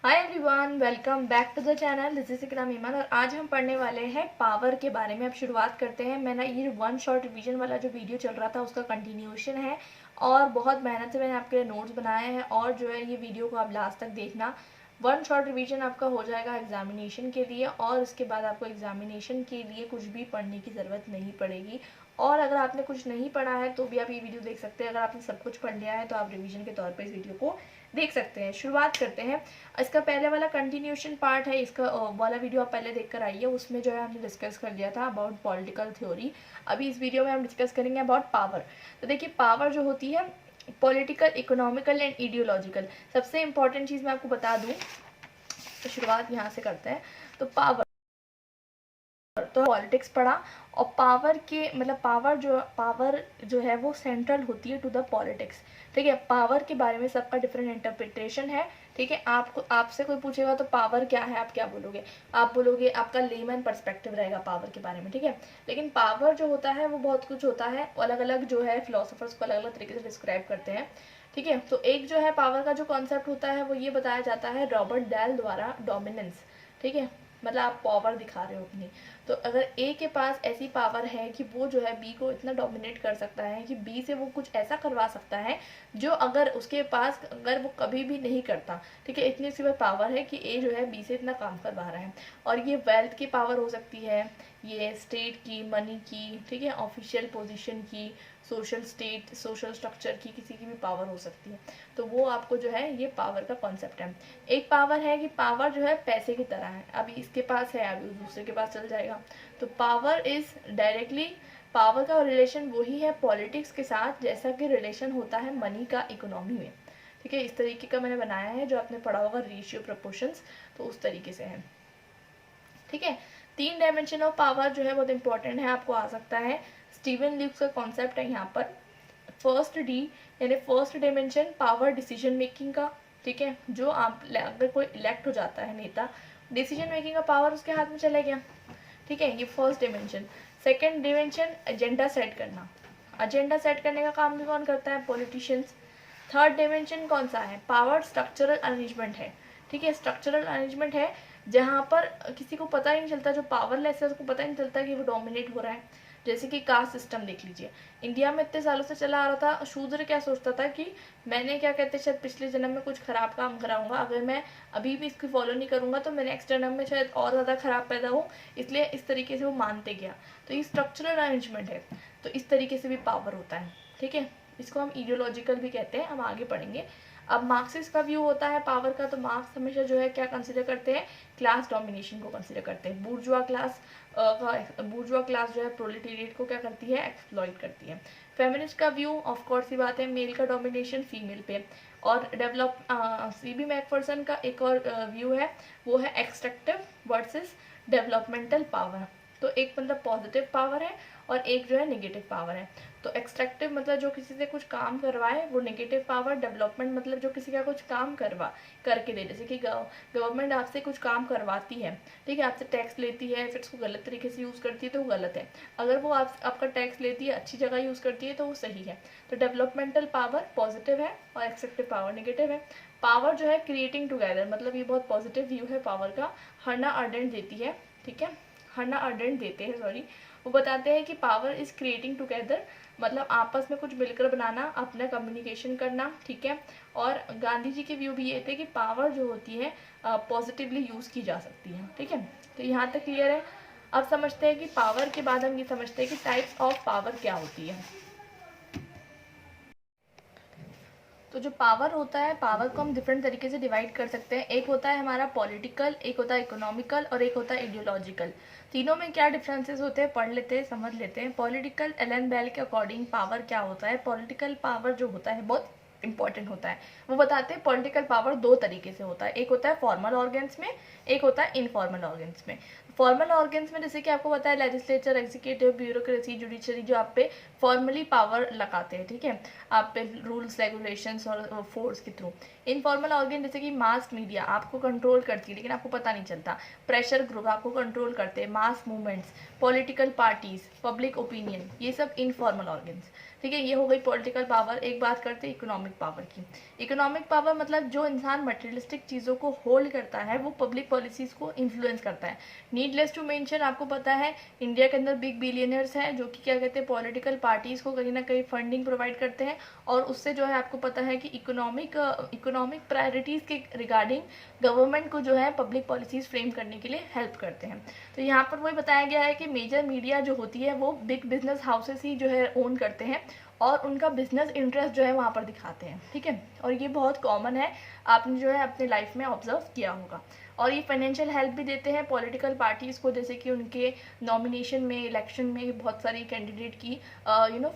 Hi everyone, welcome back to the channel. This is Ikram Iman और आज हम पढ़ने वाले हैं पावर के बारे में। अब शुरुआत करते हैं। मैंने ये वन शॉर्ट रिवीजन वाला जो वीडियो चल रहा था उसका कंटिन्यूएशन है और बहुत मेहनत से मैंने आपके लिए नोट्स बनाए हैं और जो है ये वीडियो को आप लास्ट तक देखना। वन शॉर्ट रिवीजन आपका हो जाएगा एग्जामिनेशन के लिए और उसके बाद आपको एग्जामिनेशन के लिए कुछ भी पढ़ने की ज़रूरत नहीं पड़ेगी। और अगर आपने कुछ नहीं पढ़ा है तो भी आप ये वीडियो देख सकते हैं। अगर आपने सब कुछ पढ़ लिया है तो आप रिवीजन के तौर पर इस वीडियो को देख सकते हैं। शुरुआत करते हैं। इसका पहले वाला कंटिन्यूएशन पार्ट है, इसका वाला वीडियो आप पहले देखकर आइए। उसमें जो है हमने डिस्कस कर लिया था अबाउट पॉलिटिकल थ्योरी। अभी इस वीडियो में हम डिस्कस करेंगे अबाउट पावर। तो देखिए, पावर जो होती है पॉलिटिकल, इकोनॉमिकल एंड आइडियोलॉजिकल। सबसे इंपॉर्टेंट चीज़ मैं आपको बता दूँ, तो शुरुआत यहाँ से करते हैं। तो पावर, तो पॉलिटिक्स पढ़ा और पावर के मतलब पावर जो है वो सेंट्रल होती है टू द पॉलिटिक्स। ठीक है, पावर के बारे में सबका डिफरेंट इंटरप्रिटेशन है। ठीक है, आपसे कोई पूछेगा तो पावर क्या है, आप क्या बोलोगे? आप बोलोगे, आपका लेमन पर्सपेक्टिव रहेगा पावर के बारे में। ठीक है, लेकिन पावर जो होता है वो बहुत कुछ होता है, अलग अलग जो है फिलोसोफर्स को अलग अलग तरीके से डिस्क्राइब करते हैं। ठीक है, तो एक जो है पावर का जो कॉन्सेप्ट होता है वो ये बताया जाता है रॉबर्ट डेल द्वारा, डोमिनेंस। ठीक है, मतलब आप पावर दिखा रहे हो अपनी। तो अगर ए के पास ऐसी पावर है कि वो जो है बी को इतना डोमिनेट कर सकता है कि बी से वो कुछ ऐसा करवा सकता है जो अगर उसके पास अगर वो कभी भी नहीं करता। ठीक है, इतनी उसके पास पावर है कि ए जो है बी से इतना काम करवा रहा है। और ये वेल्थ की पावर हो सकती है, ये स्टेट की, मनी की, ठीक है, ऑफिशियल पोजीशन की, सोशल स्टेट, सोशल स्ट्रक्चर की, किसी की भी पावर हो सकती है। तो वो आपको जो है ये पावर का कॉन्सेप्ट है। एक पावर है कि पावर जो है पैसे की तरह है, अभी इसके पास है अभी दूसरे के पास चल जाएगा। तो पावर इज डायरेक्टली, पावर का रिलेशन वही है पॉलिटिक्स के साथ जैसा कि रिलेशन होता है मनी का इकोनॉमी में। ठीक है, इस तरीके का मैंने बनाया है, जो आपने पढ़ा होगा रेशियो प्रोपोर्शंस, तो उस तरीके से है। ठीक है, 3 डायमेंशन ऑफ पावर जो है बहुत इंपॉर्टेंट है, आपको आ सकता है। स्टीवन ल्यूक्स का कॉन्सेप्ट है यहाँ पर। फर्स्ट डी यानी first dimension power decision making का। ठीक है, जो आप अगर कोई इलेक्ट हो जाता है नेता, डिसीजन मेकिंग का पावर उसके हाथ में चला गया। ठीक है, ये first dimension. Second dimension agenda set करना। एजेंडा सेट करने का काम भी कौन करता है? पॉलिटिशियंस। थर्ड डिमेंशन कौन सा है? पावर स्ट्रक्चरल अरेंजमेंट है। ठीक है, स्ट्रक्चरल अरेंजमेंट है जहाँ पर किसी को पता ही नहीं चलता, जो पावरलेस है उसको पता ही नहीं चलता कि वो डोमिनेट हो रहा है। जैसे कि कास्ट सिस्टम देख लीजिए, इंडिया में इतने सालों से चला आ रहा था। शूद्र क्या सोचता था कि मैंने क्या कहते हैं शायद पिछले जन्म में कुछ खराब काम कराऊंगा, अगर मैं अभी भी इसको फॉलो नहीं करूंगा तो मैं नेक्स्ट जन्म में शायद और ज़्यादा खराब पैदा हूँ, इसलिए इस तरीके से वो मानते गया। तो ये स्ट्रक्चरल अरेंजमेंट है। तो इस तरीके से भी पावर होता है। ठीक है, इसको हम इडियोलॉजिकल भी कहते हैं, हम आगे पढ़ेंगे। अब मार्क्सिस्ट का व्यू होता है पावर का, तो मार्क्स हमेशा जो है क्या कंसिडर करते हैं? क्लास डोमिनेशन को कंसिडर करते हैं। बूर्जुआ क्लास जो है प्रोलेटेरिएट को क्या करती है? एक्सप्लॉइट करती है। फेमिनिस्ट का व्यू ऑफ कोर्स ही बात है, मेल का डोमिनेशन फीमेल पे। और सीबी मैकफर्सन का एक और व्यू है, वो है एक्सट्रैक्टिव वर्सेस डेवलपमेंटल पावर। तो एक मतलब पॉजिटिव पावर है और एक जो है नेगेटिव पावर है। तो एक्सट्रैक्टिव मतलब जो किसी से कुछ काम करवाए वो नेगेटिव पावर, डेवलपमेंट मतलब जो किसी का कुछ काम करके दे। जैसे कि गवर्नमेंट आपसे कुछ काम करवाती है, ठीक है, आपसे टैक्स लेती है, फिर उसको गलत तरीके से यूज़ करती है तो वो गलत है। अगर वो आपका टैक्स लेती है, अच्छी जगह यूज़ करती है तो वो सही है। तो डेवलपमेंटल पावर पॉजिटिव है और एक्सट्रैक्टिव पावर नेगेटिव है। पावर जो है क्रिएटिंग टुगेदर, मतलब ये बहुत पॉजिटिव व्यू है पावर का। हन्ना अरेंट देती है, ठीक है, हन्ना अरेंट देते हैं, सॉरी, वो बताते हैं कि पावर इज क्रिएटिंग टुगेदर, मतलब आपस में कुछ मिलकर बनाना, अपना कम्युनिकेशन करना। ठीक है, और गांधी जी के व्यू भी ये थे कि पावर जो होती है पॉजिटिवली यूज़ की जा सकती है। ठीक है, तो यहाँ तक क्लियर है। अब समझते हैं कि पावर के बाद हम ये समझते हैं कि टाइप्स ऑफ पावर क्या होती है। तो जो पावर होता है, पावर को हम डिफरेंट तरीके से डिवाइड कर सकते हैं। एक होता है हमारा पॉलिटिकल, एक होता है इकोनॉमिकल और एक होता है आइडियोलॉजिकल। तीनों में क्या डिफरेंसेस होते हैं पढ़ लेते हैं, समझ लेते हैं। पॉलिटिकल, एलन बेल के अकॉर्डिंग पावर क्या होता है? पॉलिटिकल पावर जो होता है बहुत इंपॉर्टेंट होता है। वो बताते हैं पॉलिटिकल पावर 2 तरीके से होता है, एक होता है फॉर्मल ऑर्गन्स में, एक होता है इनफॉर्मल ऑर्गन्स में। फॉर्मल ऑर्गन्स में जैसे कि आपको पता है लेजिस्लेचर, एग्जीक्यूटिव, ब्यूरोक्रेसी, जुडिशरी जो आप पे फॉर्मली पावर लगाते हैं, ठीक है, आप पे रूल्स, रेगुलेशंस और फोर्स के थ्रू। इनफॉर्मल ऑर्गन जैसे कि मास मीडिया आपको कंट्रोल करती है लेकिन आपको पता नहीं चलता, प्रेशर ग्रुप आपको कंट्रोल करते हैं, mass movements, political parties, public opinion, ये सब इनफॉर्मल ऑर्गन्स, ठीक है। ये हो गई पॉलिटिकल पावर। एक बात करते हैं इकोनॉमिक पावर की। इकोनॉमिक पावर मतलब जो इंसान मटेरियलिस्टिक चीज़ों को होल्ड करता है वो पब्लिक पॉलिसीज़ को इन्फ्लुएंस करता है। नीडलेस टू मेंशन आपको पता है इंडिया के अंदर बिग बिलियनर्स हैं जो कि क्या कहते हैं पॉलिटिकल पार्टीज़ को कहीं ना कहीं फंडिंग प्रोवाइड करते हैं और उससे जो है आपको पता है कि इकोनॉमिक प्रायोरिटीज़ के रिगार्डिंग गवर्नमेंट को जो है पब्लिक पॉलिसीज़ फ्रेम करने के लिए हेल्प करते हैं। तो यहाँ पर वही बताया गया है कि मेजर मीडिया जो होती है वो बिग बिजनेस हाउसेस ही जो है ओन करते हैं और उनका बिजनेस इंटरेस्ट जो है वहाँ पर दिखाते हैं, ठीक है। और ये बहुत कॉमन है, आपने जो है अपने लाइफ में ऑब्जर्व किया होगा। और ये फाइनेंशियल हेल्प भी देते हैं पॉलिटिकल पार्टीज़ को, जैसे कि उनके नॉमिनेशन में, इलेक्शन में बहुत सारी कैंडिडेट की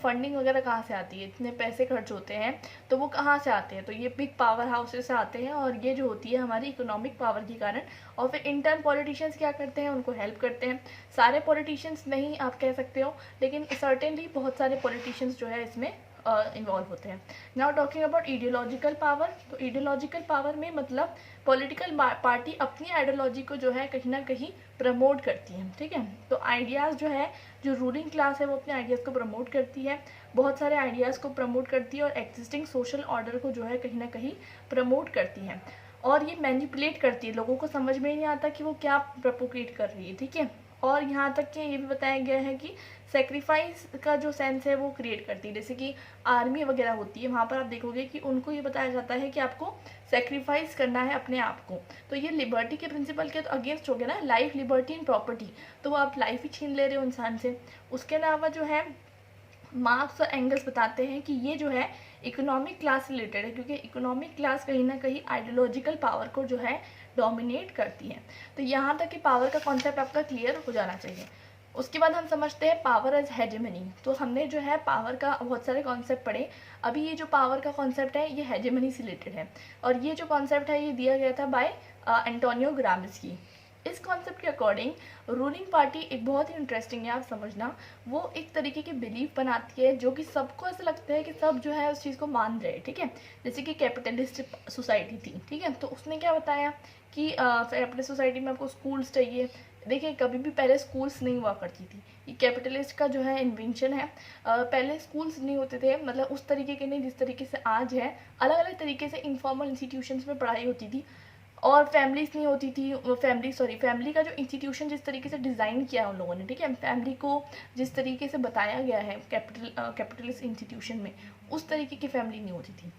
फंडिंग वगैरह कहाँ से आती है, इतने पैसे खर्च होते हैं तो वो कहाँ से आते हैं, तो ये बिग पावर हाउसेस से आते हैं और ये जो होती है हमारी इकोनॉमिक पावर के कारण। और फिर इंटर्न पॉलिटिशियंस क्या करते हैं, उनको हेल्प करते हैं। सारे पॉलिटिशियंस नहीं आप कह सकते हो लेकिन सर्टेनली बहुत सारे पॉलिटिशियंस जो है इसमें इन्वॉल्व होते हैं। Now talking about ideological power, तो आइडियोलॉजिकल पावर में मतलब पॉलिटिकल पार्टी अपनी आइडियोलॉजी को जो है कहीं ना कहीं प्रमोट करती है, ठीक है। तो आइडियाज़ जो है, जो रूलिंग क्लास है वो अपने आइडियाज़ को प्रमोट करती है, बहुत सारे आइडियाज़ को प्रमोट करती है और एग्जिस्टिंग सोशल ऑर्डर को जो है कहीं ना कहीं प्रमोट करती है और ये मैनिपुलेट करती है। लोगों को समझ में ही नहीं आता कि वो क्या प्रोपोगेट कर रही है, ठीक है। और यहाँ तक कि ये भी बताया गया है कि सेक्रीफाइस का जो सेंस है वो क्रिएट करती है। जैसे कि आर्मी वगैरह होती है, वहाँ पर आप देखोगे कि उनको ये बताया जाता है कि आपको सेक्रीफाइस करना है अपने आप को। तो ये लिबर्टी के प्रिंसिपल के तो अगेंस्ट हो गया ना, लाइफ, लिबर्टी एंड प्रॉपर्टी, तो वो आप लाइफ ही छीन ले रहे हो इंसान से। उसके अलावा जो है मार्क्स और एंगल्स बताते हैं कि ये जो है इकोनॉमिक क्लास से रिलेटेड है क्योंकि इकोनॉमिक क्लास कहीं ना कहीं आइडियोलॉजिकल पावर को जो है डोमिनेट करती है। तो यहाँ तक कि पावर का कॉन्सेप्ट आपका क्लियर हो जाना चाहिए। उसके बाद हम समझते हैं पावर एज हेजेमनी। तो हमने जो है पावर का बहुत सारे कॉन्सेप्ट पढ़े। अभी ये जो पावर का कॉन्सेप्ट है ये हेजेमनी से रिलेटेड है और ये जो कॉन्सेप्ट है ये दिया गया था बाय एंटोनियो ग्राम्स्की। इस कॉन्सेप्ट के अकॉर्डिंग रूलिंग पार्टी एक बहुत ही इंटरेस्टिंग है, आप समझना, वो एक तरीके की बिलीफ बनाती है जो कि सबको ऐसा लगता है कि सब जो है उस चीज़ को मान रहे हैं, ठीक है। जैसे कि कैपिटलिस्ट सोसाइटी थी, ठीक है, तो उसने क्या बताया कि कैपिटलिस्ट सोसाइटी में आपको स्कूल्स चाहिए। देखिए कभी भी पहले स्कूल्स नहीं हुआ करती थी, ये कैपिटलिस्ट का जो है इन्वेंशन है। पहले स्कूल्स नहीं होते थे, मतलब उस तरीके के नहीं जिस तरीके से आज है। अलग अलग तरीके से इनफॉर्मल इंस्टीट्यूशंस में पढ़ाई होती थी और फैमिलीज नहीं होती थी। फैमिली का जो इंस्टीट्यूशन जिस तरीके से डिज़ाइन किया उन लोगों ने, ठीक है, फैमिली को जिस तरीके से बताया गया है कैपिटलिस्ट इंस्टीट्यूशन में, उस तरीके की फैमिली नहीं होती थी,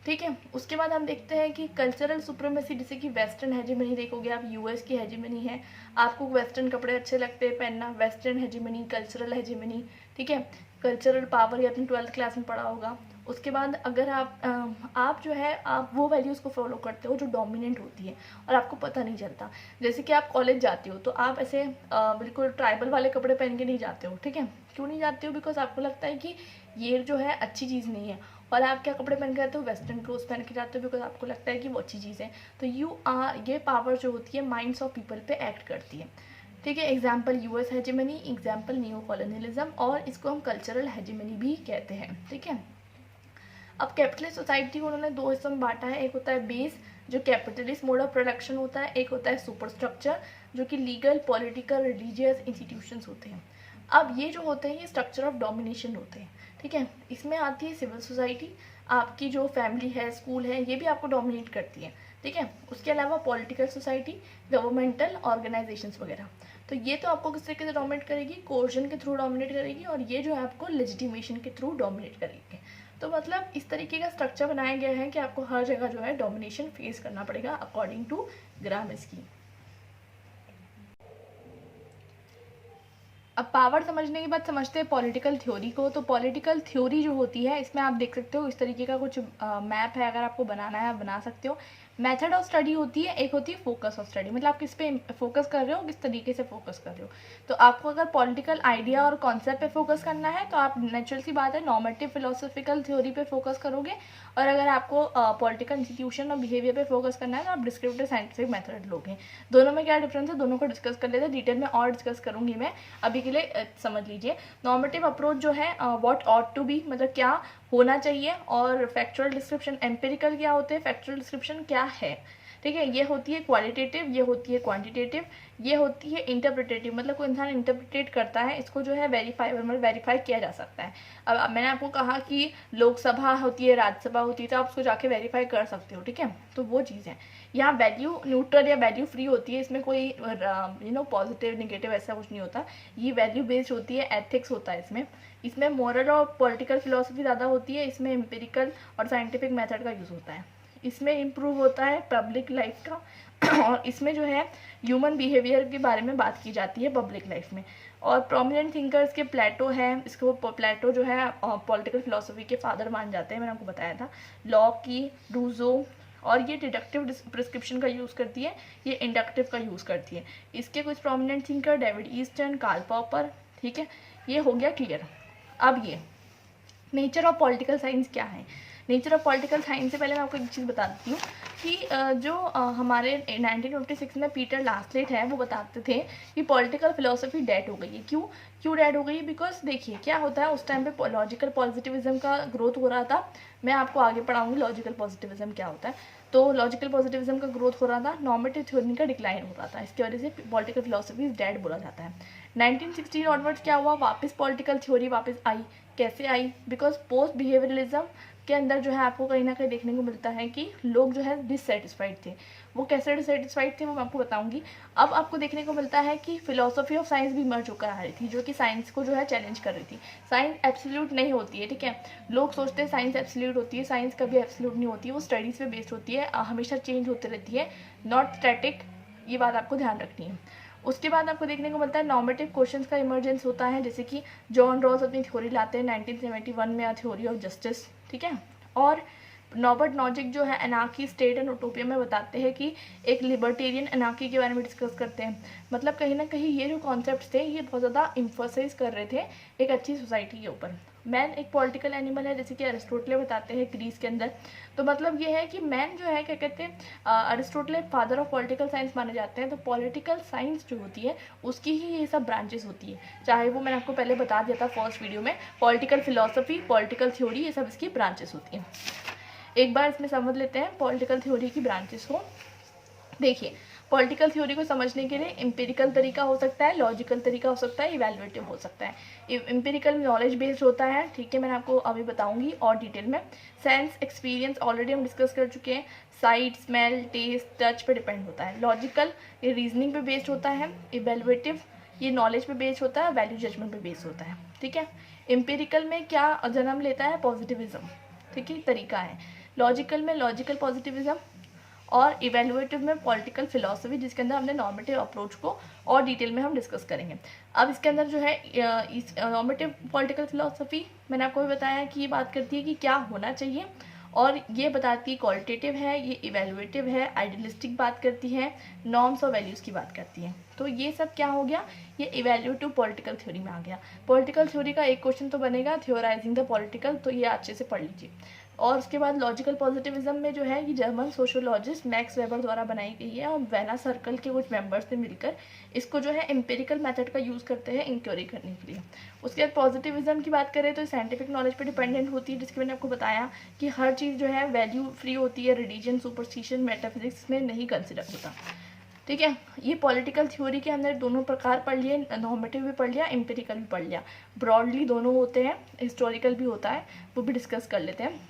ठीक है। उसके बाद हम देखते हैं कि कल्चरल सुप्रीमेसी, जैसे कि वेस्टर्न हेजेमनी देखोगे आप, यूएस की हेजेमनी है, आपको वेस्टर्न कपड़े अच्छे लगते हैं पहनना, वेस्टर्न हेजेमनी, कल्चरल हेजेमनी, ठीक है। कल्चरल पावर ये आपने 12th क्लास में पढ़ा होगा। उसके बाद अगर आप जो है आप वो वैल्यूज़ को फॉलो करते हो जो डोमिनेंट होती है और आपको पता नहीं चलता। जैसे कि आप कॉलेज जाते हो तो आप ऐसे बिल्कुल ट्राइबल वाले कपड़े पहन के नहीं जाते हो, ठीक है। क्यों नहीं जाते हो? बिकॉज आपको लगता है कि ये जो है अच्छी चीज़ नहीं है। और आप क्या कपड़े पहन के जाते हो? वेस्टर्न क्लोथ्स पहन के जाते हो बिकॉज आपको लगता है कि वो अच्छी चीज़ है। तो ये पावर जो होती है माइंड्स ऑफ पीपल पे एक्ट करती है, ठीक है। Example US hegemony, example new colonialism, और इसको हम कल्चरल हेजेमनी भी कहते हैं, ठीक है। अब कैपिटलिस्ट सोसाइटी को उन्होंने दो हिस्सों में बांटा है। एक होता है बेस जो कैपिटलिस्ट मोड ऑफ प्रोडक्शन होता है, एक होता है सुपर स्ट्रक्चर जो कि लीगल, पॉलिटिकल, रिलीजियस इंस्टीट्यूशंस होते हैं। अब ये जो होते हैं ये स्ट्रक्चर ऑफ डोमिनेशन होते हैं, ठीक है। इसमें आती है सिविल सोसाइटी, आपकी जो फैमिली है, स्कूल है, ये भी आपको डोमिनेट करती है, ठीक है। उसके अलावा पॉलिटिकल सोसाइटी, गवर्नमेंटल ऑर्गेनाइजेशंस वगैरह, तो ये तो आपको किस तरीके से डोमिनेट करेगी? कोर्जन के थ्रू डोमिनेट करेगी और ये जो है आपको लेजिटिमेशन के थ्रू डोमिनेट करेगी। तो मतलब इस तरीके का स्ट्रक्चर बनाया गया है कि आपको हर जगह जो है डोमिनेशन फेस करना पड़ेगा अकॉर्डिंग टू ग्राम्स्की। अब पावर समझने के बाद समझते हैं पॉलिटिकल थ्योरी को। तो पॉलिटिकल थ्योरी जो होती है इसमें आप देख सकते हो इस तरीके का कुछ मैप है, अगर आपको बनाना है आप बना सकते हो। मेथड ऑफ स्टडी होती है, एक होती है फोकस ऑफ स्टडी, मतलब आप किस पे फोकस कर रहे हो, किस तरीके से फोकस कर रहे हो। तो आपको अगर पॉलिटिकल आइडिया और कॉन्सेप्ट पे फोकस करना है तो आप नेचुरल सी बात है नॉर्मेटिव फिलोसफिकल थ्योरी पे फोकस करोगे, और अगर आपको पॉलिटिकल इंस्टीट्यूशन और बिहेवियर पे फोकस करना है तो आप डिस्क्रिप्टिव साइंटिफिक मेथड लोगे। दोनों में क्या डिफरेंस है, दोनों को डिस्कस कर लेते हैं, डिटेल में और डिस्कस करूँगी मैं, अभी के लिए समझ लीजिए। नॉर्मेटिव अप्रोच जो है व्हाट ऑट टू बी, मतलब क्या होना चाहिए, और फैक्चुअल डिस्क्रिप्शन, एम्पिरिकल क्या होते हैं, फैक्चुअल डिस्क्रिप्शन क्या है, ठीक है। ये होती है क्वालिटेटिव, ये होती है क्वांटिटेटिव, ये होती है इंटरप्रिटेटिव, मतलब कोई इंसान इंटरप्रिटेट करता है, इसको जो है वेरीफाई, मतलब वेरीफाई किया जा सकता है। अब मैंने आपको कहा कि लोकसभा होती है, राज्यसभा होती है, तो आप उसको जाके वेरीफाई कर सकते हो, ठीक है। तो वो चीज़ है, यहाँ वैल्यू न्यूट्रल या वैल्यू फ्री होती है, इसमें कोई पॉजिटिव निगेटिव ऐसा कुछ नहीं होता, ये वैल्यू बेस्ड होती है, एथिक्स होता है इसमें। इसमें मॉरल और पॉलिटिकल फिलोसफी ज़्यादा होती है, इसमें एम्पिरिकल और साइंटिफिक मेथड का यूज़ होता है। इसमें इम्प्रूव होता है पब्लिक लाइफ का और इसमें जो है ह्यूमन बिहेवियर के बारे में बात की जाती है पब्लिक लाइफ में। और प्रोमिनेंट थिंकर्स के प्लेटो है, इसको प्लेटो जो है पॉलिटिकल फिलोसफी के फादर मान जाते हैं, मैंने आपको बताया था। लॉकी, रूजो, और ये डिडक्टिव प्रिस्क्रिप्शन का यूज़ करती है, ये इंडक्टिव का यूज़ करती है। इसके कुछ prominent thinker David Easton, Karl Popper, ठीक है, ये हो गया क्लियर। अब ये नेचर ऑफ पॉलिटिकल साइंस क्या है। नेचर ऑफ पॉलिटिकल साइंस से पहले मैं आपको एक चीज़ बताती हूँ कि जो हमारे 1956 में पीटर लास्लेट है वो बताते थे कि पॉलिटिकल फिलोसफी डेड हो गई है। क्यों डेड हो गई है, बिकॉज देखिए क्या होता है, उस टाइम पे लॉजिकल पॉजिटिविज्म का ग्रोथ हो रहा था। मैं आपको आगे पढ़ाऊंगी लॉजिकल पॉजिटिविज्म क्या होता है। तो लॉजिकल पॉजिटिविज्म का ग्रोथ हो रहा था, नॉर्मेटिव थ्योरी का डिक्लाइन हो रहा था, इसकी वजह से पॉलिटिकल फिलोसफी डेड बोला जाता है। 1916 ऑनवर्ड्स क्या हुआ, वापस पॉलिटिकल थ्योरी वापस आई। कैसे आई, बिकॉज पोस्ट बिहेवियरलिज्म के अंदर जो है आपको कहीं ना कहीं देखने को मिलता है कि लोग जो है डिससेटिस्फाइड थे। वो कैसे डिससेटिस्फाइड थे वो मैं आपको बताऊंगी। अब आपको देखने को मिलता है कि फिलोसफी ऑफ साइंस भी इमर्ज होकर आ रही थी, जो कि साइंस को जो है चैलेंज कर रही थी। साइंस एब्सोल्यूट नहीं होती है, ठीक है। लोग सोचते हैं साइंस एब्सोल्यूट होती है, साइंस कभी एब्सोल्यूट नहीं होती है, वो स्टडीज़ पे बेस्ड होती है, हमेशा चेंज होती रहती है, नॉट स्टैटिक, ये बात आपको ध्यान रखनी है। उसके बाद आपको देखने को मिलता है नॉर्मेटिव क्वेश्चंस का इमर्जेंस होता है, जैसे कि जॉन रॉस अपनी थ्योरी लाते हैं 1971 में, थ्योरी ऑफ जस्टिस, ठीक है। और नॉबर्ट नॉजिक जो है एनार्की, स्टेट एंड यूटोपिया में बताते हैं कि एक लिबर्टेरियन एनार्की के बारे में डिस्कस करते हैं। मतलब कहीं ना कहीं ये जो कॉन्सेप्ट्स थे ये बहुत ज़्यादा इम्फोसाइज कर रहे थे एक अच्छी सोसाइटी के ऊपर। मैन एक पॉलिटिकल एनिमल है, जैसे कि अरिस्टोटले बताते हैं ग्रीस के अंदर। तो मतलब ये है कि मैन जो है क्या कहते हैं, अरिस्टोटले फादर ऑफ पॉलिटिकल साइंस माने जाते हैं। तो पॉलिटिकल साइंस जो होती है उसकी ही ये सब ब्रांचेस होती है, चाहे वो मैंने आपको पहले बता दिया था फर्स्ट वीडियो में, पॉलिटिकल फिलोसफी, पॉलिटिकल थ्योरी, ये सब इसकी ब्रांचेस होती हैं। एक बार इसमें समझ लेते हैं पॉलिटिकल थ्योरी की ब्रांचेस को। देखिए पॉलिटिकल थ्योरी को समझने के लिए एम्पिरिकल तरीका हो सकता है, लॉजिकल तरीका हो सकता है, इवैल्यूएटिव हो सकता है। एम्पिरिकल नॉलेज बेस्ड होता है, ठीक है, मैंने आपको अभी बताऊंगी और डिटेल में। सेंस एक्सपीरियंस ऑलरेडी हम डिस्कस कर चुके हैं, साइट, स्मेल, टेस्ट, टच पे डिपेंड होता है। लॉजिकल ये रीजनिंग पे बेस्ड होता है, इवैल्यूएटिव ये नॉलेज पे बेस्ड होता है, वैल्यू जजमेंट पे बेस्ड होता है, ठीक है। एम्पिरिकल में क्या जन्म लेता है, पॉजिटिविज्म, ठीक है, तरीका है। लॉजिकल में लॉजिकल पॉजिटिविज्म, और इवेल्युएटिव में पॉलिटिकल फिलोसफी, जिसके अंदर हमने नॉर्मेटिव अप्रोच को और डिटेल में हम डिस्कस करेंगे। अब इसके अंदर जो है इस नॉर्मेटिव पॉलिटिकल फिलोसफी मैंने आपको भी बताया कि ये बात करती है कि क्या होना चाहिए, और ये बताती है क्वालिटेटिव है, ये इवेल्युएटिव है, आइडियलिस्टिक बात करती है, नॉर्म्स और वैल्यूज़ की बात करती है। तो ये सब क्या हो गया, ये इवेल्युएटिव पॉलिटिकल थ्योरी में आ गया। पॉलिटिकल थ्योरी का एक क्वेश्चन तो बनेगा थियोराइजिंग द पॉलिटिकल, तो ये अच्छे से पढ़ लीजिए। और उसके बाद लॉजिकल पॉजिटिविज्म में जो है ये जर्मन सोशियोलॉजिस्ट मैक्स वेबर द्वारा बनाई गई है, और वेना सर्कल के कुछ मेंबर्स से मिलकर इसको जो है एम्पिरिकल मेथड का यूज़ करते हैं इंक्वायरी करने के लिए। उसके बाद पॉजिटिविज्म की बात करें तो साइंटिफिक नॉलेज पे डिपेंडेंट होती है, जिसके मैंने आपको बताया कि हर चीज़ जो है वैल्यू फ्री होती है, रिलीजन, सुपरस्टिशन, मेटाफिजिक्स में नहीं कंसिडर होता, ठीक है। ये पॉलिटिकल थ्योरी के अंदर दोनों प्रकार पढ़ लिए, नॉर्मेटिव भी पढ़ लिया, एम्पिरिकल भी पढ़ लिया, ब्रॉडली दोनों होते हैं, हिस्टोरिकल भी होता है, वो भी डिस्कस कर लेते हैं।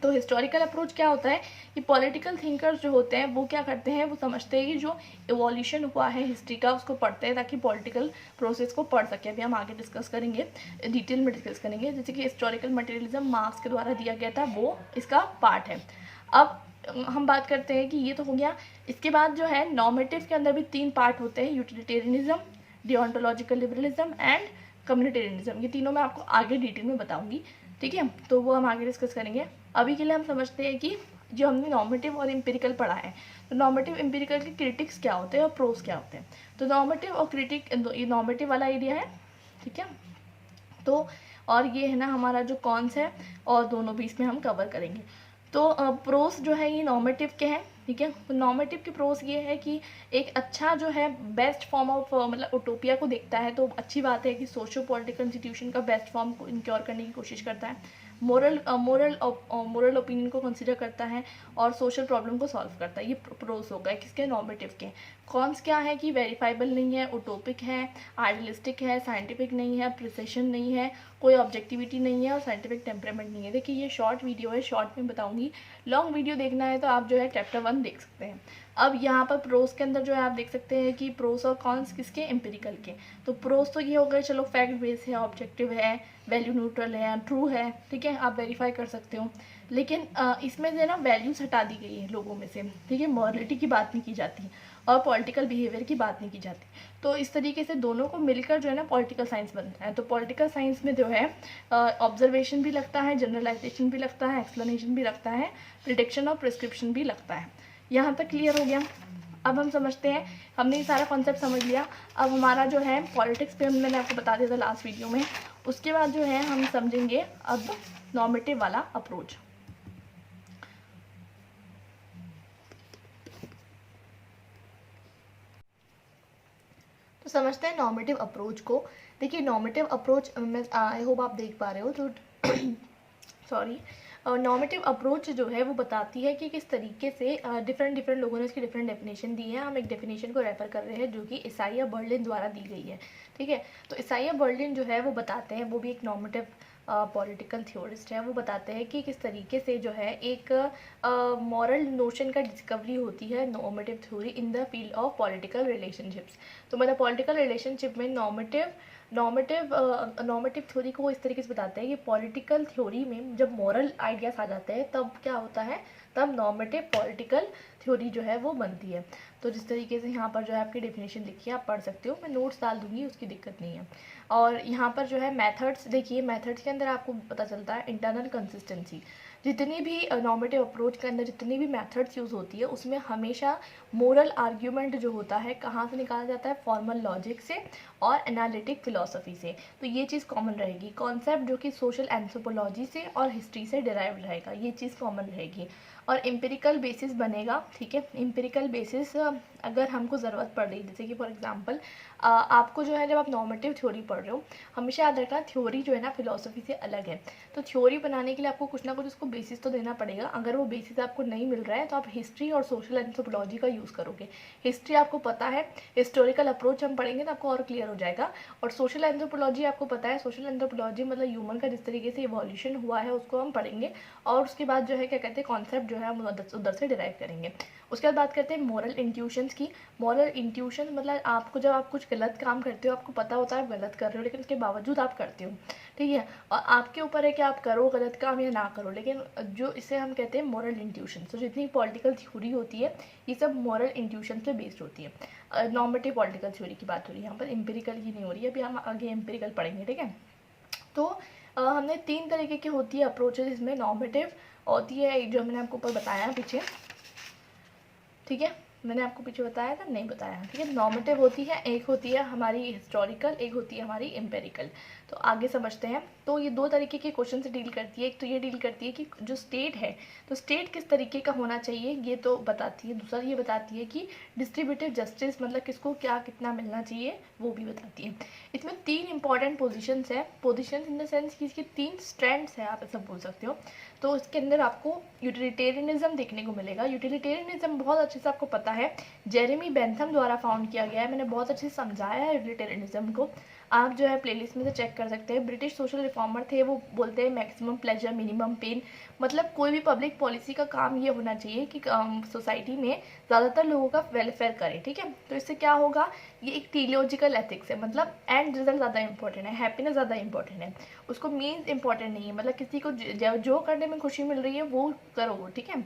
तो हिस्टोरिकल अप्रोच क्या होता है कि पॉलिटिकल थिंकर्स जो होते हैं वो क्या करते हैं, वो समझते हैं कि जो इवोल्यूशन हुआ है हिस्ट्री का उसको पढ़ते हैं ताकि पॉलिटिकल प्रोसेस को पढ़ सके। अभी हम आगे डिस्कस करेंगे, डिटेल में डिस्कस करेंगे। जैसे कि हिस्टोरिकल मटेरियलिज्म मार्क्स के द्वारा दिया गया था, वो इसका पार्ट है। अब हम बात करते हैं कि ये तो हो गया। इसके बाद जो है नॉर्मेटिव के अंदर भी 3 पार्ट होते हैं, यूटिलिटेरियनिज्म, डिओन्टोलॉजिकल लिबरलिज्म एंड कम्युनिटेरियनिज्म। ये तीनों मैं आपको आगे डिटेल में बताऊंगी, ठीक है, तो वो हम आगे डिस्कस करेंगे। अभी के लिए हम समझते हैं कि जो हमने नॉर्मेटिव और एम्पिरिकल पढ़ा है। तो नॉर्मेटिव एम्पिरिकल के क्रिटिक्स क्या होते हैं और प्रोस क्या होते हैं। तो नॉर्मेटिव और क्रिटिक, ये नॉर्मेटिव वाला एरिया है, ठीक है। तो और ये है ना हमारा जो कॉन्स है, और दोनों भी इसमें हम कवर करेंगे। तो प्रोस जो है ये नॉर्मेटिव के हैं, ठीक है। तो नॉर्मेटिव के प्रोस ये है कि एक अच्छा जो है बेस्ट फॉर्म ऑफ मतलब उटोपिया को देखता है, तो अच्छी बात है कि सोशो पॉलिटिकल इंस्टीट्यूशन का बेस्ट फॉर्म को इनक्योर करने की कोशिश करता है, मोरल ओपिनियन को कंसिडर करता है, और सोशल प्रॉब्लम को सॉल्व करता है। ये प्रोस हो गए किसके, नॉर्मेटिव के। कॉन्स क्या है कि वेरीफाइबल नहीं है, उटोपिक है, आइडियलिस्टिक है, साइंटिफिक नहीं है, प्रिसिशन नहीं है, कोई ऑब्जेक्टिविटी नहीं है, और साइंटिफिक टेम्परामेंट नहीं है। देखिए ये शॉर्ट वीडियो है, शॉर्ट में बताऊंगी, लॉन्ग वीडियो देखना है तो आप जो है चैप्टर 1 देख सकते हैं। अब यहाँ पर प्रोस के अंदर जो है आप देख सकते हैं कि प्रोस और कॉन्स किसके, एम्पिरिकल के। तो प्रोस तो ये हो गए चलो फैक्ट बेस है, ऑब्जेक्टिव है, वैल्यू न्यूट्रल है, ट्रू है, ठीक है, आप वेरीफाई कर सकते हो। लेकिन इसमें से ना वैल्यूज हटा दी गई है लोगों में से, ठीक है, मॉरलिटी की बात नहीं की जाती और पॉलिटिकल बिहेवियर की बात नहीं की जाती। तो इस तरीके से दोनों को मिलकर जो है ना पॉलिटिकल साइंस बनता है। तो पॉलिटिकल साइंस में जो है ऑब्जर्वेशन भी लगता है, जनरलाइजेशन भी लगता है, एक्सप्लेनेशन भी लगता है, प्रिडिक्शन और प्रिस्क्रिप्शन भी लगता है। यहाँ तक क्लियर हो गया। अब हम समझते हैं, हमने ये सारा कॉन्सेप्ट समझ लिया। अब हमारा जो है पॉलिटिक्स पे मैंने आपको बता दिया था लास्ट वीडियो में, उसके बाद जो है हम समझेंगे अब नॉर्मेटिव वाला अप्रोच। तो समझते हैं नॉर्मेटिव अप्रोच को। देखिए नॉर्मेटिव अप्रोच में आई होप आप देख पा रहे हो, तो सॉरी, नॉर्मेटिव अप्रोच जो है वो बताती है कि किस तरीके से डिफरेंट लोगों ने इसकी डिफरेंट डेफिनेशन दी है। हम एक डेफिनेशन को रेफर कर रहे हैं जो कि इसाइया बर्लिन द्वारा दी गई है, ठीक है। तो इसाइया बर्लिन जो है वो बताते हैं, वो भी एक नॉर्मेटिव पॉलिटिकल थ्योरिस्ट है, वो बताते हैं कि किस तरीके से जो है एक मॉरल नोशन का डिस्कवरी होती है normative theory in the field of political relationships. तो मतलब पॉलिटिकल रिलेशनशिप में नॉर्मेटिव थ्योरी को इस तरीके से बताते हैं कि पॉलिटिकल थ्योरी में जब मॉरल आइडियाज आ जाते हैं तब क्या होता है, तब नॉर्मेटिव पॉलिटिकल थ्योरी जो है वो बनती है। तो जिस तरीके से यहाँ पर जो है आपकी डेफिनेशन लिखी है आप पढ़ सकते हो, मैं नोट्स डाल दूंगी, उसकी दिक्कत नहीं है। और यहाँ पर जो है मेथड्स, देखिए मेथड्स के अंदर आपको पता चलता है इंटरनल कंसिस्टेंसी। जितनी भी नॉर्मेटिव अप्रोच के अंदर जितनी भी मेथड्स यूज़ होती है उसमें हमेशा मोरल आर्ग्यूमेंट जो होता है कहाँ से निकाला जाता है, फॉर्मल लॉजिक से और एनालिटिक फिलोसफी से। तो ये चीज़ कॉमन रहेगी। कॉन्सेप्ट जो कि सोशल एंथ्रोपोलॉजी से और हिस्ट्री से डिराइव रहेगा, ये चीज़ कॉमन रहेगी। और एम्पिरिकल बेसिस बनेगा, ठीक है। एम्पिरिकल बेसिस अगर हमको ज़रूरत पड़ रही, जैसे कि फॉर एग्जांपल आपको जो है जब आप नॉर्मेटिव थ्योरी पढ़ रहे हो हमेशा याद रखना थ्योरी जो है ना फिलोसफी से अलग है। तो थ्योरी बनाने के लिए आपको कुछ ना कुछ उसको बेसिस तो देना पड़ेगा। अगर वो बेसिस आपको नहीं मिल रहा है तो आप हिस्ट्री और सोशल एंथ्रोपोलॉजी का यूज़ करोगे। हिस्ट्री आपको पता है, हिस्टोरिकल अप्रोच हम पढ़ेंगे तो आपको और क्लियर हो जाएगा। और सोशल एंथ्रोपोलॉजी आपको पता है, सोशल एंथ्रोपोलॉजी मतलब ह्यूमन का जिस तरीके से इवोल्यूशन हुआ है उसको हम पढ़ेंगे। और उसके बाद जो है क्या कहते हैं कॉन्सेप्ट जो है हम उधर से डिराइव करेंगे। उसके बाद बात करते हैं मोरल इंट्यूशंस की। मोरल इंट्यूशन मतलब आपको जब आप कुछ गलत काम करते हो, आपको पता होता है आप गलत कर रहे हो लेकिन उसके बावजूद आप करते हो, ठीक है। और आपके ऊपर है कि आप करो गलत काम या ना करो, लेकिन जो इसे हम कहते हैं मोरल इंट्यूशन। तो जितनी पॉलिटिकल थ्योरी होती है ये सब मोरल इंट्यूशन पे बेस्ड होती है। नॉर्मेटिव पॉलिटिकल थ्योरी की बात हो रही है यहाँ पर, एम्पिरिकल की नहीं हो रही है। अभी हम आगे एम्पिरिकल पढ़ेंगे, ठीक है। तो हमने 3 तरीके की होती है अप्रोचेज इसमें। नॉर्मेटिव होती है जो मैंने आपको ऊपर बताया पीछे, ठीक है, मैंने आपको पीछे बताया था, नहीं बताया, ठीक है। नॉर्मेटिव होती है, एक होती है हमारी हिस्टोरिकल, एक होती है हमारी एम्पेरिकल। तो आगे समझते हैं। तो ये 2 तरीके के क्वेश्चन से डील करती है। एक तो ये डील करती है कि जो स्टेट है तो स्टेट किस तरीके का होना चाहिए ये तो बताती है। दूसरा ये बताती है कि डिस्ट्रीब्यूटिव जस्टिस मतलब किसको क्या कितना मिलना चाहिए वो भी बताती है। इसमें 3 इंपॉर्टेंट पोजिशंस है। पोजिशन इन द सेंस कि इसकी 3 स्ट्रैंड्स है, आप ऐसा बोल सकते हो। तो इसके अंदर आपको यूटिलिटेरियनिज्म देखने को मिलेगा। यूटिलिटेरियनिज्म बहुत अच्छे से आपको पता है जेरेमी बेंथम द्वारा फाउंड किया गया है। मैंने बहुत अच्छे से समझाया है यूटिलिटेरियनिज्म को, आप जो है प्लेलिस्ट में से चेक कर सकते हैं। ब्रिटिश सोशल रिफॉर्मर थे, वो बोलते हैं मैक्सिमम प्लेजर मिनिमम पेन। मतलब कोई भी पब्लिक पॉलिसी का काम ये होना चाहिए कि सोसाइटी में ज़्यादातर लोगों का वेलफेयर करे, ठीक है। तो इससे क्या होगा, ये एक टीलियोजिकल एथिक्स है, मतलब एंड रिजल्ट ज़्यादा इंपॉर्टेंट है, हैप्पीनेस ज़्यादा इंपॉर्टेंट है, उसको मीन्स इंपॉर्टेंट नहीं है। मतलब किसी को जो करने में खुशी मिल रही है वो करो, ठीक है।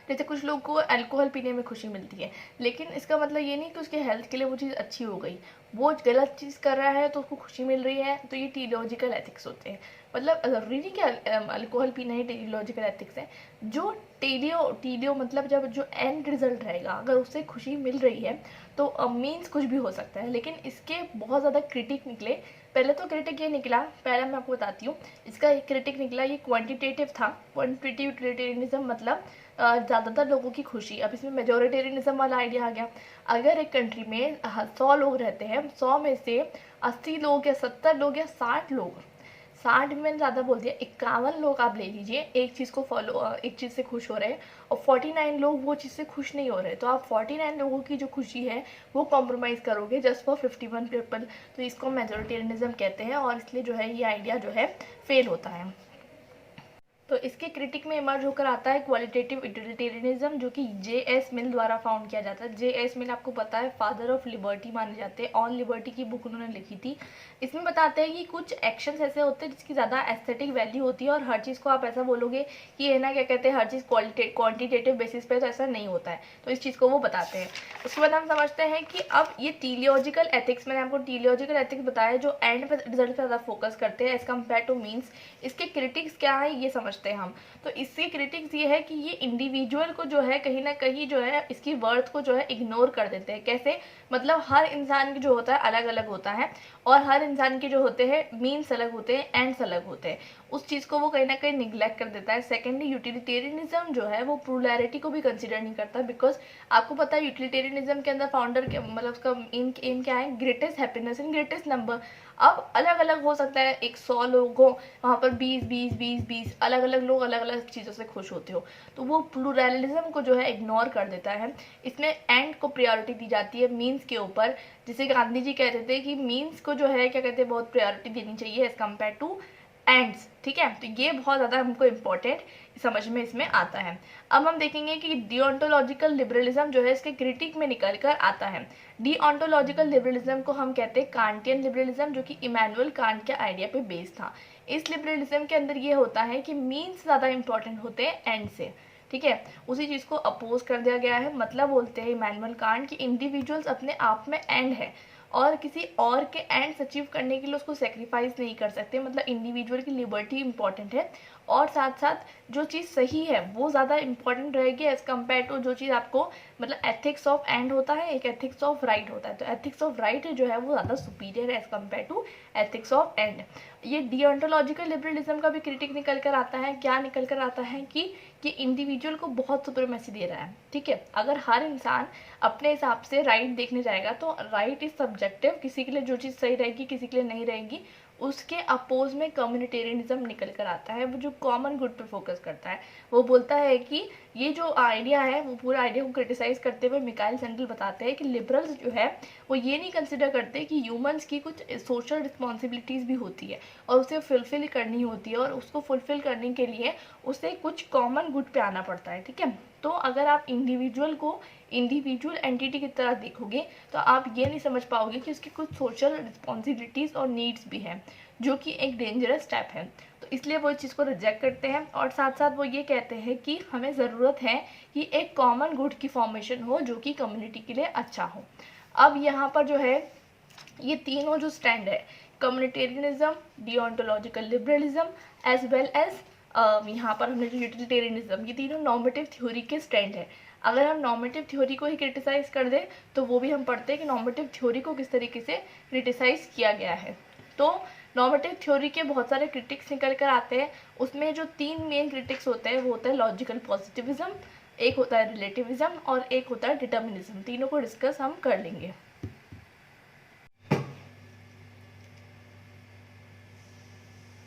जैसे कुछ लोग को अल्कोहल पीने में खुशी मिलती है, लेकिन इसका मतलब ये नहीं कि उसके हेल्थ के लिए वो चीज़ अच्छी हो गई। वो गलत चीज़ कर रहा है तो उसको खुशी मिल रही है, तो ये टीलियोलॉजिकल एथिक्स होते हैं। मतलब ज़रूरी नहीं कि अल्कोहल पीना ही टीलियोलॉजिकल एथिक्स है। जो टीलियो मतलब जब जो एंड रिजल्ट रहेगा अगर उससे खुशी मिल रही है तो मीन्स कुछ भी हो सकता है। लेकिन इसके बहुत ज़्यादा क्रिटिक निकले। पहले तो क्रिटिक ये निकला, पहले मैं आपको बताती हूँ। इसका एक क्रिटिक निकला, ये क्वांटिटेटिव था। क्वांटिटेटिव यूटिलिटेरियनिज्म मतलब ज़्यादातर लोगों की खुशी। अब इसमें मेजोरिटेरियनिज्म वाला आइडिया आ गया। अगर एक कंट्री में 100 लोग रहते हैं, 100 में से 80 लोग या 70 लोग या 60 लोग, 60 भी मैंने ज़्यादा बोल दिया, 51 लोग आप ले लीजिए एक चीज़ को एक चीज़ से खुश हो रहे हैं और 49 लोग वो चीज़ से खुश नहीं हो रहे, तो आप 49 लोगों की जो खुशी है वो कॉम्प्रोमाइज़ करोगे जस्ट फॉर 51 पीपल। तो इसको मेजोरिटेरियनिज्म कहते हैं और इसलिए जो है ये आइडिया जो है फेल होता है। तो इसके क्रिटिक में इमर्ज होकर आता है क्वालिटेटिव यूटिलिटेरियनिज्म, जो कि जे.एस. मिल द्वारा फाउंड किया जाता है। जे.एस. मिल आपको पता है फादर ऑफ लिबर्टी माने जाते हैं। ऑन लिबर्टी की बुक उन्होंने लिखी थी। इसमें बताते हैं कि कुछ एक्शंस ऐसे होते हैं जिसकी ज़्यादा एस्थेटिक वैल्यू होती है और हर चीज़ को आप ऐसा बोलोगे कि है ना क्या कहते हैं हर चीज़ क्वान्टिटेटिव बेसिस पे, तो ऐसा नहीं होता है। तो इस चीज़ को वो बताते हैं। उसके बाद हम समझते हैं कि अब ये टीलियोलॉजिकल एथिक्स, मैंने आपको टीलियोलॉजिकल एथिक्स बताया जो एंड पर रिजल्ट पर ज़्यादा फोकस करते हैं एज कम्पेयर टू मीन्स। इसके क्रिटिक्स क्या है ये समझते हैं हम। तो इसके क्रिटिक्स ये है कि ये इंडिविजुअल को जो है कहीं ना कहीं जो है इसकी वर्थ को जो है इग्नोर कर देते हैं। कैसे? मतलब हर इंसान की जो होता है अलग अलग होता है और हर इंसान के जो होते हैं मीन्स अलग होते हैं, एंड्स अलग होते हैं। उस चीज़ को वो कहीं ना कहीं निग्लेक्ट कर देता है। सेकेंडली यूटिलिटेरियनिज्म जो है वो प्लुरैलिटी को भी कंसिडर नहीं करता, बिकॉज आपको पता है यूटिलिटेरियनिज्म के अंदर फाउंडर मतलब उसका एम क्या है? Greatest happiness in greatest number. अब अलग अलग हो सकता है, एक 100 लोग हो वहाँ पर 20 अलग अलग लोग अलग अलग चीज़ों से खुश होते हो, तो वो प्लुरलिज्म को जो है इग्नोर कर देता है। इसमें एंड को प्रायोरिटी दी जाती है मीन्स के ऊपर। जिसे गांधी जी कहते थे कि मीन्स को जो है क्या कहते हैं बहुत प्रायोरिटी देनी चाहिए एज कम्पेयर टू एंड्स। ठीक है, तो ये बहुत ज़्यादा हमको इम्पोर्टेंट समझ में इसमें आता है। अब हम देखेंगे कि डिओन्टोलॉजिकल लिबरलिज्म जो है इसके क्रिटिक में निकल कर आता है। डिओन्टोलॉजिकल लिबरलिज्म को हम कहते हैं कांटियन लिबरलिज्म, जो कि इमैनुअल कांट के आइडिया पे बेस्ड था। इस लिबरलिज्म के अंदर ये होता है कि मीन्स ज़्यादा इंपॉर्टेंट होते हैं एंड से। ठीक है, उसी चीज़ को अपोज कर दिया गया है। मतलब बोलते हैं इमैनुअल कांट कि इंडिविजुअल्स अपने आप में एंड है और किसी और के एंड्स अचीव करने के लिए उसको सेक्रीफाइस नहीं कर सकते। मतलब इंडिविजुअल की लिबर्टी इंपॉर्टेंट है और साथ साथ जो चीज़ सही है वो ज़्यादा इंपॉर्टेंट रहेगी एज कम्पेयर टू जो चीज़ आपको मतलब एथिक्स ऑफ एंड होता है, एक एथिक्स ऑफ राइट होता है। तो एथिक्स ऑफ राइट जो है वो ज़्यादा सुपीरियर है as compare to ethics of and. ये डिओन्टोलॉजिकल लिबरलिज्म का भी क्रिटिक निकल कर आता है। क्या निकल कर आता है कि ये इंडिविजुअल को बहुत सुप्रीमेसी दे रहा है। ठीक है, अगर हर इंसान अपने हिसाब से राइट देखने जाएगा तो राइट इज सब्जेक्टिव, किसी के लिए जो चीज़ सही रहेगी किसी के लिए नहीं रहेगी। उसके अपोज में कम्युनिटेरियनिज्म निकल कर आता है, वो जो कॉमन गुड पे फोकस करता है। वो बोलता है कि ये जो आइडिया है वो पूरा आइडिया को क्रिटिसाइज करते हुए मिकाइल सेंडल बताते हैं कि लिबरल्स जो है वो ये नहीं कंसिडर करते कि ह्यूमंस की कुछ सोशल रिस्पॉन्सिबिलिटीज़ भी होती है और उसे फुलफिल करनी होती है और उसको फुलफिल करने के लिए उसे कुछ कॉमन गुड पे आना पड़ता है। ठीक है, तो अगर आप इंडिविजुअल को इंडिविजुअल एंटिटी की तरह देखोगे तो आप ये नहीं समझ पाओगे कि उसकी कुछ सोशल रिस्पॉन्सिबिलिटीज़ और नीड्स भी हैं, जो कि एक डेंजरस स्टेप है। तो इसलिए वो इस चीज़ को रिजेक्ट करते हैं और साथ साथ वो ये कहते हैं कि हमें ज़रूरत है कि एक कॉमन गुड की फॉर्मेशन हो जो कि कम्युनिटी के लिए अच्छा हो। अब यहाँ पर जो है ये तीनों जो स्टैंड है, कम्युनिटेरियनिज्म, डिओन्टोलॉजिकल लिबरलिज्म एज वेल एज यहाँ पर हमने जो यूटिलिटेरियनिज्म, ये तीनों नॉर्मेटिव थ्योरी के स्टैंड है। अगर हम नॉर्मेटिव थ्योरी को ही क्रिटिसाइज कर दें तो वो भी हम पढ़ते हैं कि नॉर्मेटिव थ्योरी को किस तरीके से क्रिटिसाइज किया गया है। तो नॉर्मेटिव थ्योरी के बहुत सारे क्रिटिक्स निकल कर आते हैं। उसमें जो 3 मेन क्रिटिक्स होते हैं वो होता है लॉजिकल पॉजिटिविज्म, एक होता है रिलेटिविज्म और एक होता है डिटर्मिनिज्म। तीनों को डिस्कस हम कर लेंगे।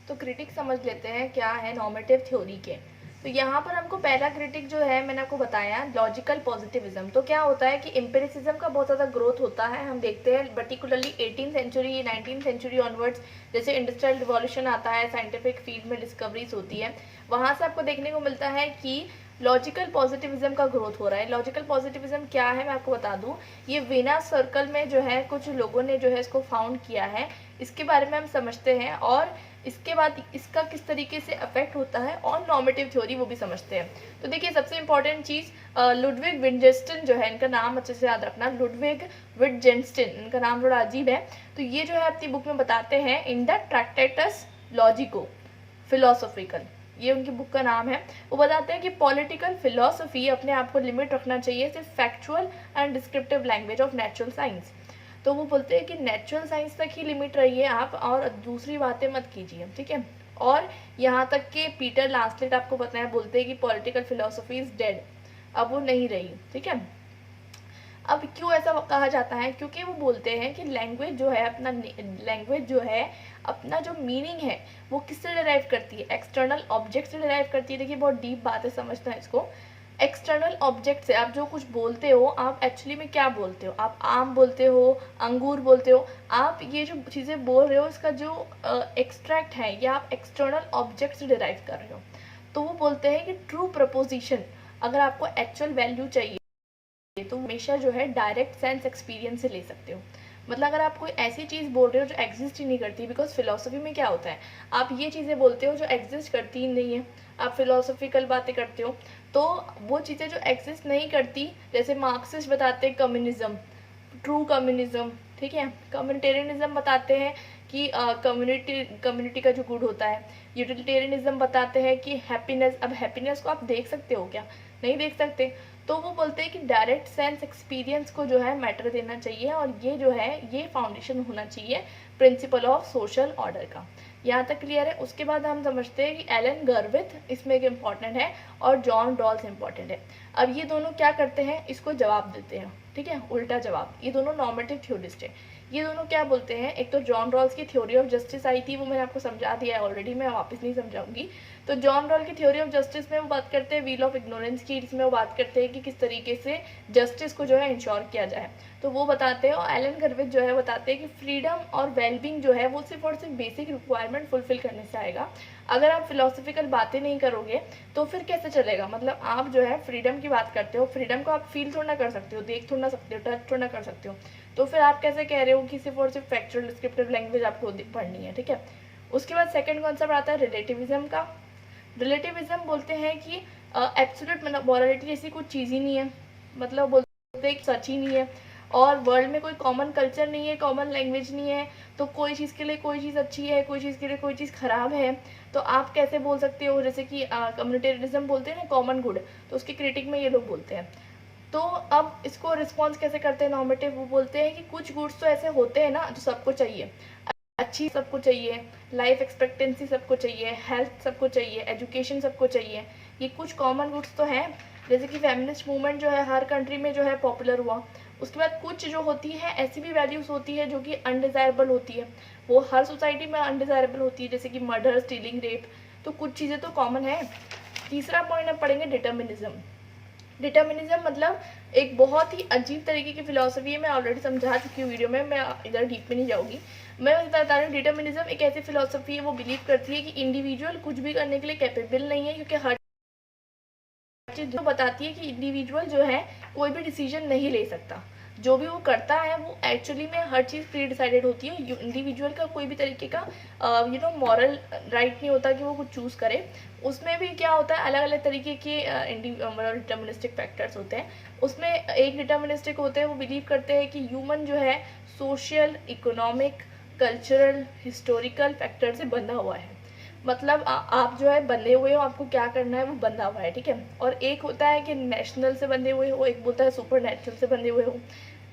तो क्रिटिक समझ लेते हैं क्या है नॉर्मेटिव थ्योरी के। तो यहाँ पर हमको पहला क्रिटिक जो है मैंने आपको बताया लॉजिकल पॉजिटिविज्म। तो क्या होता है कि एम्पिरिसिज्म का बहुत ज़्यादा ग्रोथ होता है। हम देखते हैं particularly 18th century 19th century onwards, जैसे इंडस्ट्रियल रिवॉल्यूशन आता है, साइंटिफिक फील्ड में डिस्कवरीज होती है, वहाँ से आपको देखने को मिलता है कि लॉजिकल पॉजिटिविज्म का ग्रोथ हो रहा है। लॉजिकल पॉजिटिविज्म क्या है मैं आपको बता दूं, ये वीनस सर्कल में जो है कुछ लोगों ने जो है इसको फाउंड किया है, इसके बारे में हम समझते हैं। और इसके बाद इसका किस तरीके से अफेक्ट होता है, और नॉर्मेटिव थ्योरी वो भी समझते हैं। तो देखिए सबसे इंपॉर्टेंट चीज़ लुडविग विटजेंस्टाइन जो है, इनका नाम अच्छे से याद रखना, लुडविग विटजेंस्टाइन, इनका नाम थोड़ा अजीब है। तो ये जो है अपनी बुक में बताते हैं इन द ट्रैक्टेटस लॉजिको फिलोसॉफिकल, ये उनकी बुक का नाम है। वो बताते हैं कि पॉलिटिकल फिलोसफी अपने आप को लिमिट रखना चाहिए सिर्फ factual and descriptive language of natural science. तो वो बोलते हैं कि नेचुरल साइंस तक ही लिमिट रहिए आप, और दूसरी बातें मत कीजिए, ठीक है। और यहाँ तक कि पीटर लांसलेट आपको पता है बोलते हैं कि पॉलिटिकल फिलोसफी इज डेड, अब वो नहीं रही, ठीक है। अब क्यों ऐसा कहा जाता है, क्योंकि वो बोलते हैं कि लैंग्वेज जो है अपना जो मीनिंग है वो किससे डिराइव करती है, एक्सटर्नल ऑब्जेक्ट से डिराइव करती है। देखिए बहुत डीप बात है, समझना है इसको। एक्सटर्नल ऑब्जेक्ट से आप जो कुछ बोलते हो, आप एक्चुअली में क्या बोलते हो, आप आम बोलते हो, अंगूर बोलते हो, आप ये जो चीज़ें बोल रहे हो इसका जो एक्सट्रैक्ट है या आप एक्सटर्नल ऑब्जेक्ट से डिराइव कर रहे हो। तो वो बोलते हैं कि ट्रू प्रपोजिशन अगर आपको एक्चुअल वैल्यू चाहिए तो हमेशा जो है डायरेक्ट सेंस एक्सपीरियंस से ले सकते हो। मतलब अगर आप कोई ऐसी चीज़ बोल रहे हो जो एग्जिस्ट ही नहीं करती, बिकॉज फिलोसफी में क्या होता है, आप ये चीज़ें बोलते हो जो एग्जिस्ट करती ही नहीं है, आप फिलोसफिकल बातें करते हो, तो वो चीज़ें जो एग्जिस्ट नहीं करती, जैसे मार्क्सिस्ट बताते हैं कम्युनिज्म, ट्रू कम्युनिज्म, ठीक है। कम्युनिटेरियनिज्म बताते हैं कि कम्युनिटी का जो गुड होता है। यूटिलिटेरियनिज्म बताते हैं कि हैप्पीनेस, अब हैप्पीनेस को आप देख सकते हो क्या, नहीं देख सकते। तो वो बोलते हैं कि डायरेक्ट सेंस एक्सपीरियंस को जो है मैटर देना चाहिए, और ये जो है ये फाउंडेशन होना चाहिए प्रिंसिपल ऑफ सोशल ऑर्डर का। यहाँ तक क्लियर है। उसके बाद हम समझते हैं कि एलन गर्विथ इसमें एक इम्पॉर्टेंट है और जॉन रॉल्स इम्पॉर्टेंट है। अब ये दोनों क्या करते हैं, इसको जवाब देते हैं, ठीक है, उल्टा जवाब। ये दोनों नॉर्मेटिव थ्योरिस्ट है। ये दोनों क्या बोलते हैं, एक तो जॉन रॉल्स की थ्योरी ऑफ जस्टिस आई थी, वो मैंने आपको समझा दिया है ऑलरेडी, मैं वापस नहीं समझाऊंगी। तो जॉन रॉल की थ्योरी ऑफ जस्टिस में वो बात करते हैं व्हील ऑफ इग्नोरेंस की, इसमें वो बात करते हैं कि किस तरीके से जस्टिस को जो है इंश्योर किया जाए, तो वो बताते हैं। और एलन गर्विथ जो है बताते हैं कि फ्रीडम और वेलबींग जो है वो सिर्फ और सिर्फ बेसिक रिक्वायरमेंट फुलफिल करने से आएगा। अगर आप फिलोसफिकल बातें नहीं करोगे तो फिर कैसे चलेगा। मतलब आप जो है फ्रीडम की बात करते हो, फ्रीडम को आप फील थोड़ा ना कर सकते हो, देख थोड़ा ना सकते हो, टच थोड़ा ना कर सकते हो, तो फिर आप कैसे कह रहे हो कि सिर्फ और सिर्फ फैक्चुअल डिस्क्रिप्टिव लैंग्वेज आपको पढ़नी है, ठीक है। उसके बाद सेकंड कॉन्सेप्ट आता है रिलेटिविज्म का। रिलेटिविज्म बोलते हैं कि एब्सोल्यूट मॉरलिटी जैसी कुछ चीज़ ही नहीं है, मतलब बोलते हैं कि सच ही नहीं है, और वर्ल्ड में कोई कॉमन कल्चर नहीं है, कॉमन लैंग्वेज नहीं है, तो कोई चीज़ के लिए कोई चीज़ अच्छी है, कोई चीज़ के लिए कोई चीज़ खराब है। तो आप कैसे बोल सकते हो, जैसे कि कम्युनिटेरिज्म बोलते हैं ना, कॉमन गुड, तो उसकी क्रिटिक में ये लोग बोलते हैं। तो अब इसको रिस्पॉन्स कैसे करते हैं नॉर्मेटिव, वो बोलते हैं कि कुछ गुड्स तो ऐसे होते हैं ना जो सबको चाहिए, अच्छी सबको चाहिए, लाइफ एक्सपेक्टेंसी सबको चाहिए, हेल्थ सबको चाहिए, एजुकेशन सबको चाहिए, ये कुछ कॉमन गुड्स तो हैं। जैसे कि फेमिनिस्ट मूवमेंट जो है हर कंट्री में जो है पॉपुलर हुआ। उसके बाद कुछ जो होती है ऐसी भी वैल्यूज़ होती है जो कि अनडिज़ायरेबल होती है, वो हर सोसाइटी में अनडिज़ायरेबल होती है, जैसे कि मर्डर, स्टीलिंग, रेप, तो कुछ चीज़ें तो कॉमन है। तीसरा पॉइंट हम पढ़ेंगे डिटर्मिनिज्म। डिटर्मिनिज्म मतलब एक बहुत ही अजीब तरीके की फिलॉसफी है, मैं ऑलरेडी समझा चुकी हूँ वीडियो में, मैं इधर डीप में नहीं जाऊँगी। मैं बता रही हूँ डिटर्मिनिज्म एक ऐसी फिलॉसफी है, वो बिलीव करती है कि इंडिविजुअल कुछ भी करने के लिए कैपेबल नहीं है, क्योंकि हर चीज़ जो बताती है कि इंडिविजुअल जो है कोई भी डिसीजन नहीं ले सकता, जो भी वो करता है वो एक्चुअली में हर चीज़ प्री डिसाइडेड होती है। इंडिविजुअल का कोई भी तरीके का मॉरल राइट नहीं होता कि वो कुछ चूज़ करे। उसमें भी क्या होता है, अलग अलग तरीके के डिटर्मिनिस्टिक फैक्टर्स होते हैं। उसमें एक डिटर्मिनिस्टिक होते हैं, वो बिलीव करते हैं कि ह्यूमन जो है social, economic, cultural, historical factor से बंधा हुआ है। मतलब आप जो है बंधे हुए हो, आपको क्या करना है वो बंधा हुआ है, ठीक है। और एक होता है कि नेशनल से बंधे हुए हो, एक बोलता है सुपर नेचुरल से बंधे हुए हो।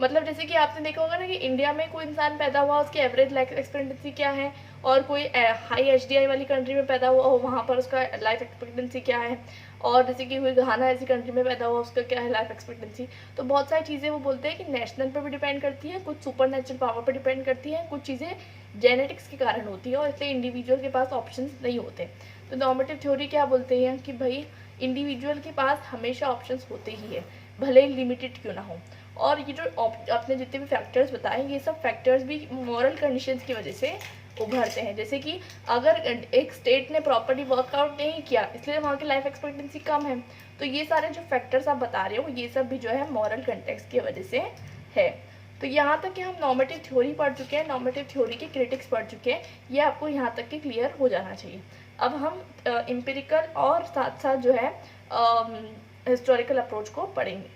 मतलब जैसे कि आपने देखा होगा ना कि इंडिया में कोई इंसान पैदा हुआ, उसकी एवरेज लाइफ एक्सपेक्टेंसी क्या है, और कोई हाई HDI वाली कंट्री में पैदा हुआ हो, वहाँ पर उसका लाइफ एक्सपेक्टेंसी क्या है, और जैसे कि कोई घाना ऐसी कंट्री में पैदा हुआ, उसका क्या है लाइफ एक्सपेक्टेंसी। तो बहुत सारी चीज़ें वो बोलते हैं कि नेशनल पर भी डिपेंड करती है, कुछ सुपर नेचुरल पावर पर डिपेंड करती है, कुछ चीज़ें जेनेटिक्स के कारण होती है, और इसलिए इंडिविजुअल के पास ऑप्शंस नहीं होते। तो नॉर्मेटिव थ्योरी क्या बोलते हैं कि भाई इंडिविजुअल के पास हमेशा ऑप्शंस होते ही है, भले ही लिमिटेड क्यों ना हो। और ये जो आपने जितने भी फैक्टर्स बताए, ये सब फैक्टर्स भी मॉरल कंडीशंस की वजह से उभरते हैं। जैसे कि अगर एक स्टेट ने प्रॉपर्ली वर्कआउट नहीं किया, इसलिए वहाँ की लाइफ एक्सपेक्टेंसी कम है, तो ये सारे जो फैक्टर्स आप बता रहे हो ये सब भी जो है मॉरल कंटेक्स्ट की वजह से है। तो यहाँ तक कि हम नॉर्मेटिव थ्योरी पढ़ चुके हैं, नॉर्मेटिव थ्योरी के क्रिटिक्स पढ़ चुके हैं, ये आपको यहाँ तक के क्लियर हो जाना चाहिए। अब हम एम्पिरिकल और साथ साथ जो है हिस्टोरिकल अप्रोच को पढ़ेंगे।